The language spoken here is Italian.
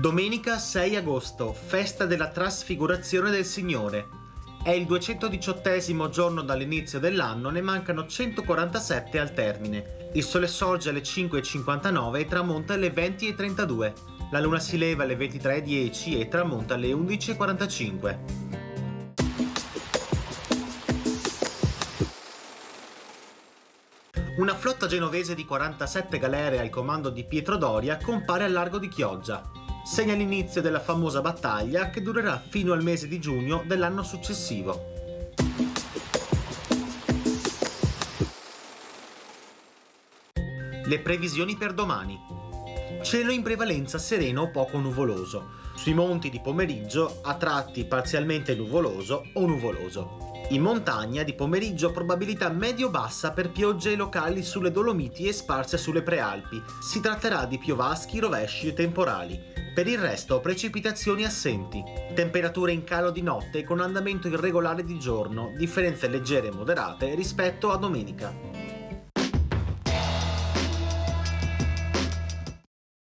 Domenica 6 agosto, festa della Trasfigurazione del Signore. È il 218° giorno dall'inizio dell'anno, ne mancano 147 al termine. Il sole sorge alle 5:59 e tramonta alle 20:32. La luna si leva alle 23:10 e tramonta alle 11:45. Una flotta genovese di 47 galere al comando di Pietro Doria compare al largo di Chioggia. Segna l'inizio della famosa battaglia che durerà fino al mese di giugno dell'anno successivo. Le previsioni per domani. Cielo in prevalenza sereno o poco nuvoloso. Sui monti di pomeriggio a tratti parzialmente nuvoloso o nuvoloso. In montagna di pomeriggio probabilità medio-bassa per piogge locali sulle Dolomiti e sparse sulle Prealpi. Si tratterà di piovaschi, rovesci e temporali. Per il resto precipitazioni assenti. Temperature in calo di notte con andamento irregolare di giorno, differenze leggere e moderate rispetto a domenica.